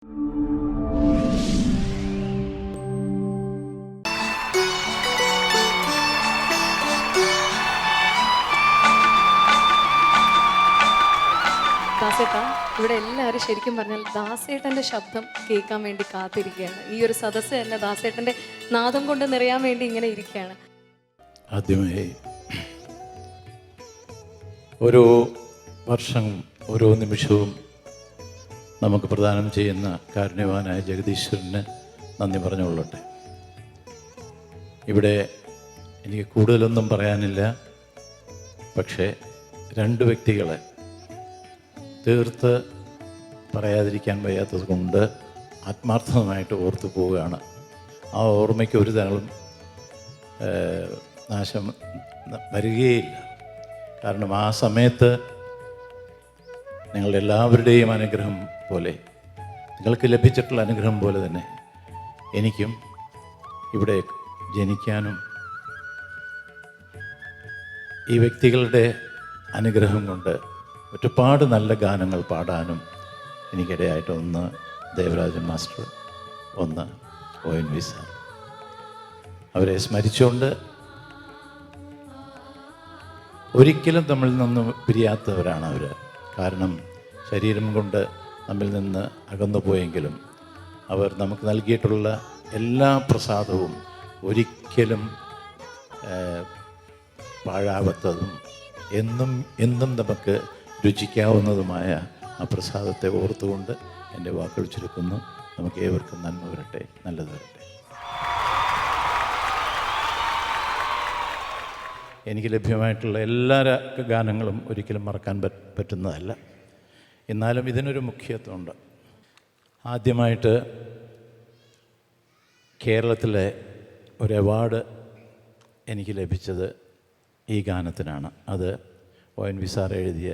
ദാസേട്ടാ, ഇവിടെ എല്ലാവരും ശരിക്കും പറഞ്ഞാൽ ദാസേട്ടൻ്റെ ശബ്ദം കേൾക്കാൻ വേണ്ടി കാത്തിരിക്കുകയാണ്. ഈ ഒരു സദസ്സ് തന്നെ ദാസേട്ടൻ്റെ നാദം കൊണ്ട് നിറയാൻ വേണ്ടി ഇങ്ങനെ ഇരിക്കുകയാണ്. ആദ്യമായി ഓരോ വർഷവും ഓരോ നിമിഷവും നമുക്ക് പ്രദാനം ചെയ്യുന്ന കാരുണ്യവാനായ ജഗദീശ്വരന് നന്ദി പറഞ്ഞുകൊള്ളട്ടെ. ഇവിടെ എനിക്ക് കൂടുതലൊന്നും പറയാനില്ല. പക്ഷേ രണ്ട് വ്യക്തികളെ തീർത്ത് പറയാതിരിക്കാൻ വയ്യാത്തത് കൊണ്ട് ആത്മാർത്ഥമായിട്ട് ഓർത്തു പോവുകയാണ്. ആ ഓർമ്മയ്ക്ക് ഒരു തരങ്ങളും നാശം വരികയില്ല. കാരണം ആ സമയത്ത് നിങ്ങളുടെ എല്ലാവരുടെയും അനുഗ്രഹം പോലെ, നിങ്ങൾക്ക് ലഭിച്ചിട്ടുള്ള അനുഗ്രഹം പോലെ തന്നെ എനിക്കും ഇവിടെ ജനിക്കാനും ഈ വ്യക്തികളുടെ അനുഗ്രഹം കൊണ്ട് ഒരുപാട് നല്ല ഗാനങ്ങൾ പാടാനും എനിക്കിടയായിട്ട്, ഒന്ന് ദേവരാജൻ മാസ്റ്റർ, ഒന്ന് ONV സാർ. അവരെ സ്മരിച്ചുകൊണ്ട് ഒരിക്കലും നമ്മളിൽ നിന്ന് പിരിയാത്തവരാണ് അവർ. കാരണം ശരീരം കൊണ്ട് നമ്മിൽ നിന്ന് അകന്നു പോയെങ്കിലും അവർ നമുക്ക് നൽകിയിട്ടുള്ള എല്ലാ പ്രസാദവും ഒരിക്കലും പാഴാവാത്തതും എന്നും എന്നും നമുക്ക് രുചിക്കാവുന്നതുമായ ആ പ്രസാദത്തെ ഓർത്തുകൊണ്ട് എൻ്റെ വാക്കുകൾ ചുരുക്കുന്നു. നമുക്ക് ഏവർക്കും നന്മ വരട്ടെ, നല്ലത് വരട്ടെ. എനിക്ക് ലഭ്യമായിട്ടുള്ള എല്ലാ ഗാനങ്ങളും ഒരിക്കലും മറക്കാൻ പറ്റുന്നതല്ല. എന്നാലും ഇതിനൊരു മുഖ്യത്വമുണ്ട്. ആദ്യമായിട്ട് കേരളത്തിലെ ഒരു അവാർഡ് എനിക്ക് ലഭിച്ചത് ഈ ഗാനത്തിനാണ്. അത് ONV സാർ എഴുതിയ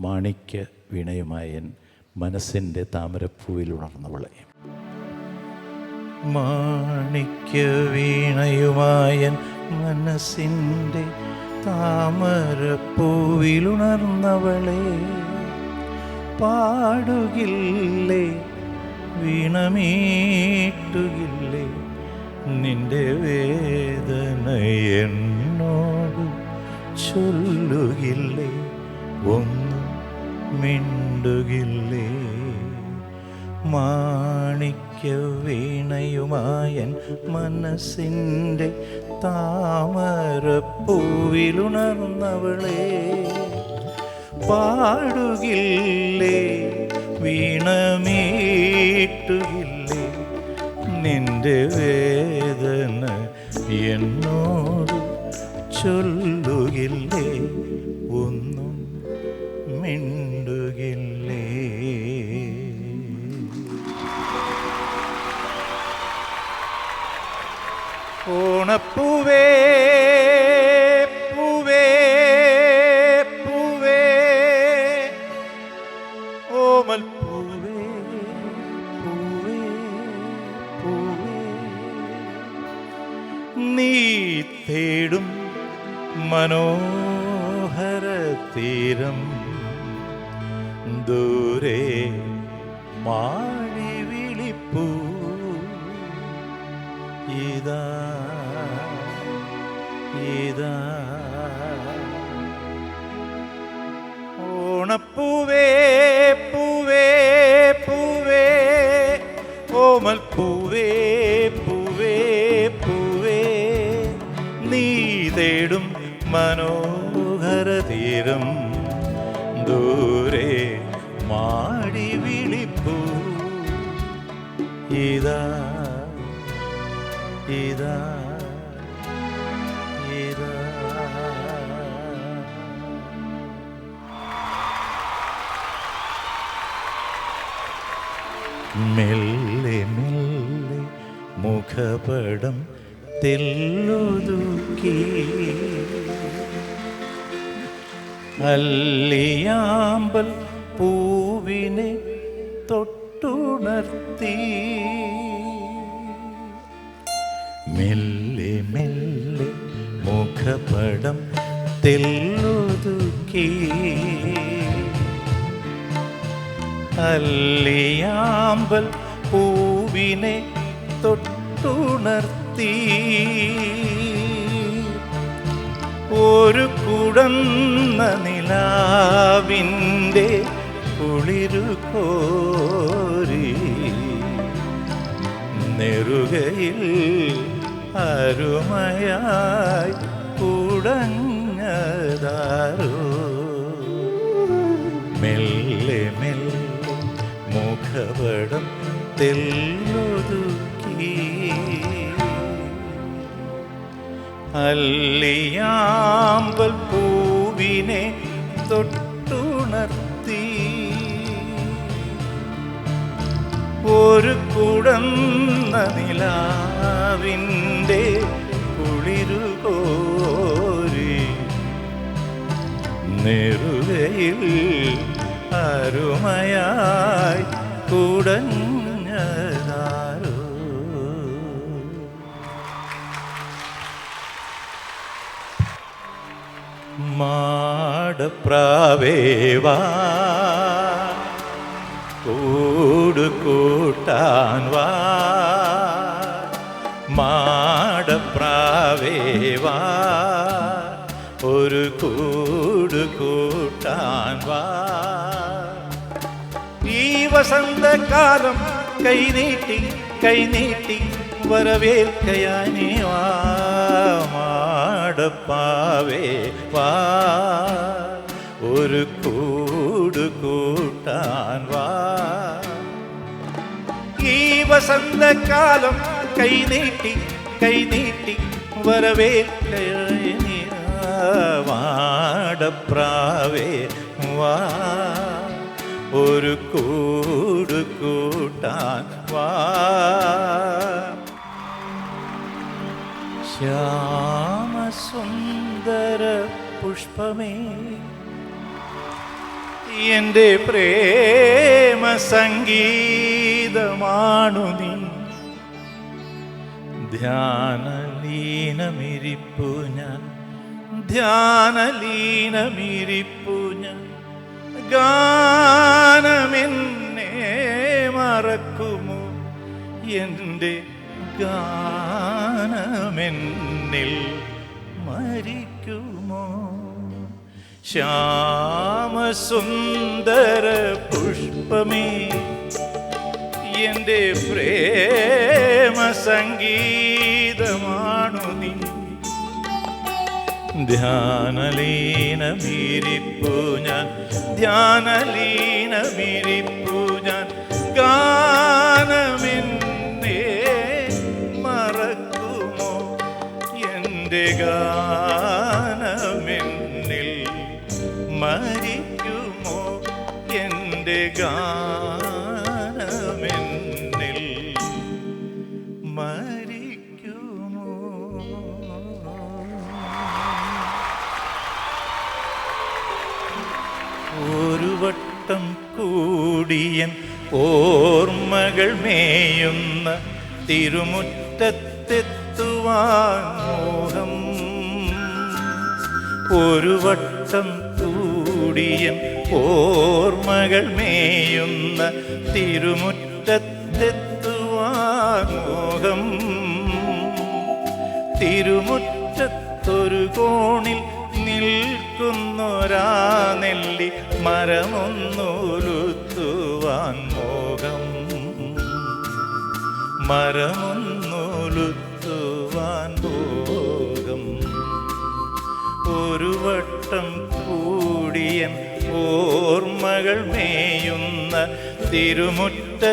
മാണിക്യ വീണയുമായൻ മനസ്സിൻ്റെ താമരപ്പൂവിൽ ഉണർന്നവളെ. മാണിക്യ വീണയുമായൻ മനസ്സിൻ്റെ താമരപ്പൂവിലുണർന്നവളെ, പാടുകില്ലേ വീണമീട്ടുകില്ലേ നിന്റെ വേദന എന്നോട് ചൊല്ലുകില്ലേ, ഒന്നും മിണ്ടുകില്ലേ. മാണിക്യ വീണയുമായൻ മനസ്സിൻ്റെ താമരപ്പൂവിലുണർന്നവളെ, പാടുകില്ലേ വീണമീട്ടുകില്ലേ നിന്റെ വേദന എന്നോട് ചൊല്ലുകില്ലേ, ഒന്നും മിണ്ടുകില്ലേ. ഓണപ്പൂവേ പൂവേ പൂവേ ഓമൽ പൂവേ പൂവേ പൂവേ, നീ തേടും മനോഹര തീരം ദൂരെ മാടി വിളിപ്പൂ ഇതാ ഇതാ. ഓണപ്പൂവേ പൂവേ പൂവേ ഓമൽ പൂവേ പൂവേ പൂവേ, നീ തേടും മനോഹര തീരം ദൂരെ മാടി വിളിപ്പൂ ഇതാ ഇതാ ഇതാ. മെല്ലെ മെല്ലെ മുഖപടം തെല്ലുതുക്കി, അല്ലിയാമ്പൽ പൂവിനെ തൊട്ടുണർത്തി, മെല്ലെ മെല്ലെ മുഖപടം തെല്ലുതുക്കി, അല്ലിയാമ്പൽ പൂവിനെ തൊട്ടുണർത്തി ഒരു കുടന്ന നിലാവിൻ്റെ കുളിരു കോരി നെറുകയിൽ അരുമയായി കുടഞ്ഞതാരോ മെല്ലെ മെല്ലെ മുഖപടം തെല്ലൊതുക്കി അല്ലിയാമ്പൽ പൂവിനെ തൊട്ടുണർത്തി ഒരു കുടന്ന നിലാവിൻ്റെ കുളിരു കോരി നെറുകയിൽ അരുമയായി കുടഞ്ഞതാരോ. മാടപ്രാവേവാ കൂടുകൂട്ടാൻ വാ മാടപ്രാവേവാ ഒരു കൂടുകൂട്ടാൻ വാ ഈ വസന്തകാലം കൈനീട്ടി കൈനീട്ടി വരവേൽക്കയാനി വാ മാടപ്പാവേ വാ ഒരു കൂടുകൂട്ടാൻ വാ ഈ വസന്തകാലം കൈനീട്ടി കൈനീട്ടി വരവേൽക്കയാനി മാടപ്രാവേ വാ ഒരു കൂടുകൂട്ടാൻ വാ ശ്യാമസുന്ദര പുഷ്പമേ എൻ്റെ പ്രേമ സംഗീതമാണു നീ ധ്യാനലീനമിരിപ്പു ഞാൻ ധ്യാനലീനമിരിപ്പു ഞാൻ ഗാനമെന്നെ മറക്കുമോ എൻ്റെ ഗാനമെന്നിൽ മരിക്കുമോ ശ്യാമസുന്ദര പുഷ്പമേ എൻ്റെ പ്രേമ സംഗീതമാണു നീ ധ്യാനലീനമിരിപ്പു ഞാൻ ധ്യാനലീനമിരിപ്പു ഞാൻ ഗാനമെന്നെ മറക്കുമോ എൻ്റെ ഗാനമെന്നിൽ മരിക്കുമോ എൻ്റെ ഗാനമെന്നിൽ മരിക്കുമോ. ഒരു വട്ടം കൂടിയൻ ഓർമ്മകൾ മേയുന്ന തിരുമുറ്റത്തെത്തുവാൻ മോഹം ഒരു വട്ടം കൂടിയൻ ഓർമ്മകൾ മേയുന്ന തിരുമുറ്റത്തെത്തുവാൻ മോഹം തിരുമുറ്റത്തൊരു കോണിൽ നിൽക്കുന്നൊരാ നെല്ലി മരമൊന്നുലുത്തുവാൻ മോഹം മരമൊന്നുലുത്തുവാൻ മോഹം ഒരു വട്ടം കൂടിയൻ ഓർമ്മകൾ മേയുന്ന തിരുമുറ്റത്തെത്തുവാൻ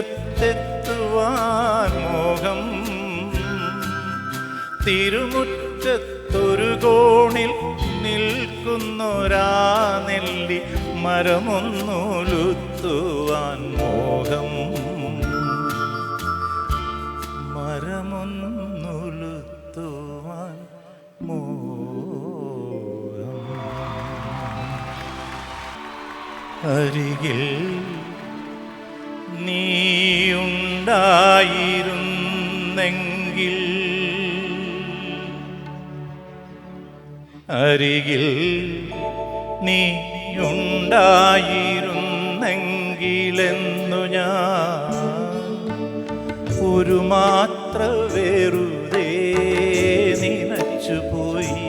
മോഹം തിരുമുറ്റത്തൊരു കോണിൽ നിൽക്കുന്നൊരാ നെല്ലി മരമൊന്നുലുത്തുവാൻ മോഹം മരമൊന്നുലുത്തുവാൻ മോഹം അരികിൽ നീയുണ്ടായിരുന്നെങ്കിൽ അരികിൽ നീയുണ്ടായിരുന്നെങ്കിൽ ഞാൻ ഒരു മാത്ര വെറുതെ നനച്ചുപോയി,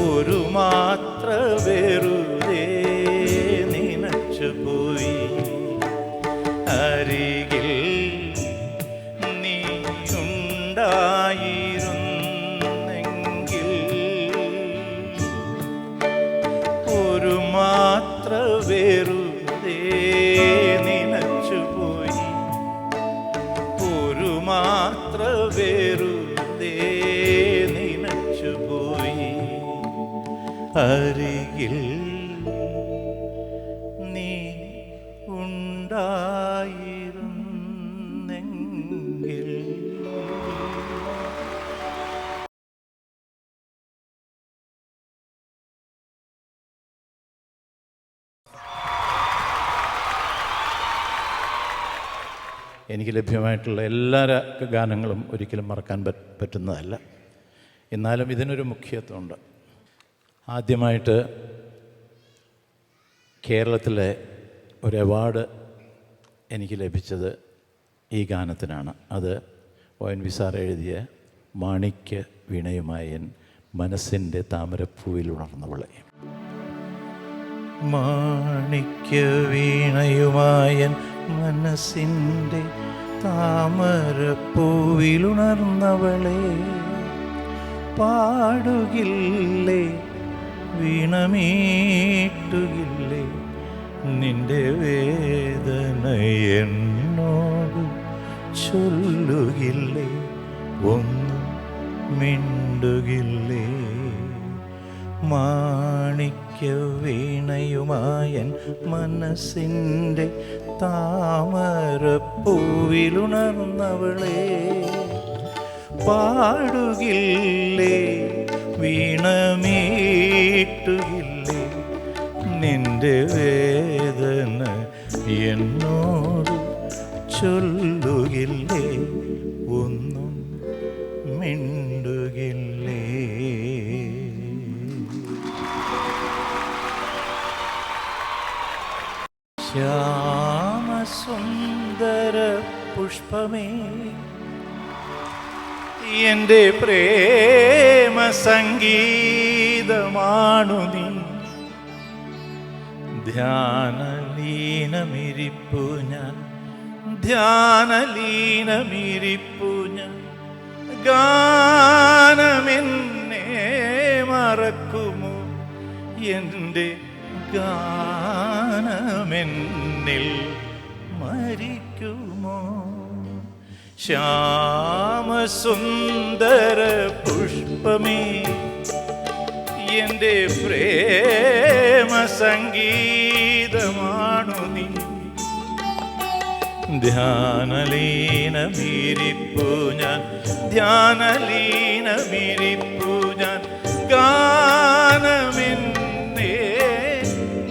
ഒരു മാത്ര വെറുതെ നനച്ചുപോയി. അരികിൽ നീ ഉണ്ടായിരുന്നെങ്കിൽ ഒരു മാത്ര വെറുതെ നനച്ചുപോയി, ഒരു മാത്ര വെറുതെ നനച്ചുപോയി. അരികിൽ നീ ഉണ്ടായിരുന്നെങ്കിൽ. എനിക്ക് ലഭ്യമായിട്ടുള്ള എല്ലാ ഗാനങ്ങളും ഒരിക്കലും മറക്കാൻ പറ്റുന്നതല്ല. എന്നാലും ഇതിനൊരു മുഖ്യത്വമുണ്ട്. ആദ്യമായിട്ട് കേരളത്തിലെ ഒരു അവാർഡ് എനിക്ക് ലഭിച്ചത് ഈ ഗാനത്തിനാണ്. അത് ONV സാർ എഴുതിയ മാണിക്യ വീണയുമായൻ മനസ്സിൻ്റെ താമരപ്പൂവിൽ ഉണർന്നവളെ. മാണിക്യ വീണയുമായൻ മനസ്സിൻ്റെ താമരപ്പൂവിലുണർന്നവളെ, പാടുകില്ലേ വീണമീട്ടുകില്ലേ നിന്റെ വേദന എന്നോട് ചൊല്ലുകില്ലേ, ഒന്നും മിണ്ടുകില്ലേ. മാണിക്യ വീണയുമായൻ മനസ്സിൻ്റെ താമരപ്പൂവിലുണർന്നവളെ, പാടുകില്ലേ വീണമീട്ടുകില്ലേ നിന്റെ വേദന എന്നോട് ചൊല്ലുകില്ലേ, ഒന്നും മിണ്ടുകില്ലേ. ശ്യാമസുന്ദര പുഷ്പമേ എൻ്റെ പ്രേമ സംഗീതമാണു നീ, ധ്യാനലീനമിരിപ്പു ഞാൻ, ധ്യാനലീനമിരിപ്പു ഞാൻ. ഗാനമെന്നെ മറക്കുമോ, എൻ്റെ ഗാനമെന്നിൽ മരിക്കുമോ. ശ്യാമസുന്ദര പുഷ്പമേ എൻ്റെ പ്രേമ സംഗീതമാണു നീ, ധ്യാനലീനമിരിപ്പു ഞാൻ, ധ്യാനലീനമിരിപ്പു ഞാൻ. ഗാനമെന്നെ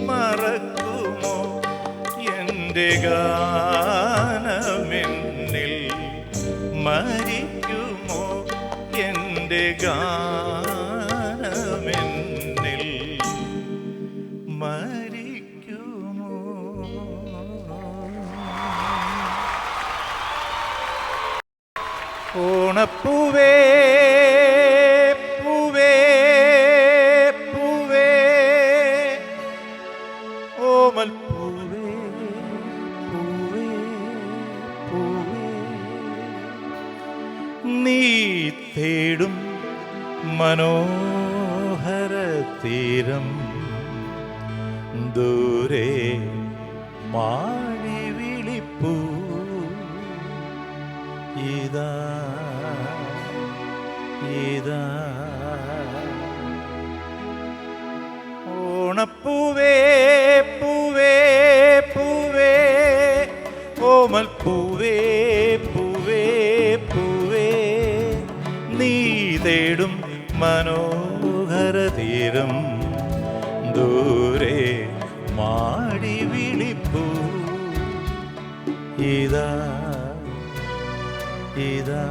മറക്കുമോ, എൻ്റെ ഗാനമെന്നിൽ മരിക്കുമോ, എൻ്റെ ഗാനമെന്നിൽ മരിക്കുമോ. ഓണപ്പൂവേ പൂവേ പൂവേ ഓമൽ പൂവേ പൂവേ പൂവേ, നീ തേടും മനോഹര തീരം ദൂരെ മാടി വിളിപ്പൂ ഇതാ ഇതാ. ഓണപ്പൂവേ പൂവേ പൂവേ ഓമൽ പൂവേ പൂവേ പൂവേ, നീ തേടും മനോഹര തീരം ദൂരെ മാടി വിളിപ്പൂ ഇതാ ഇതാ.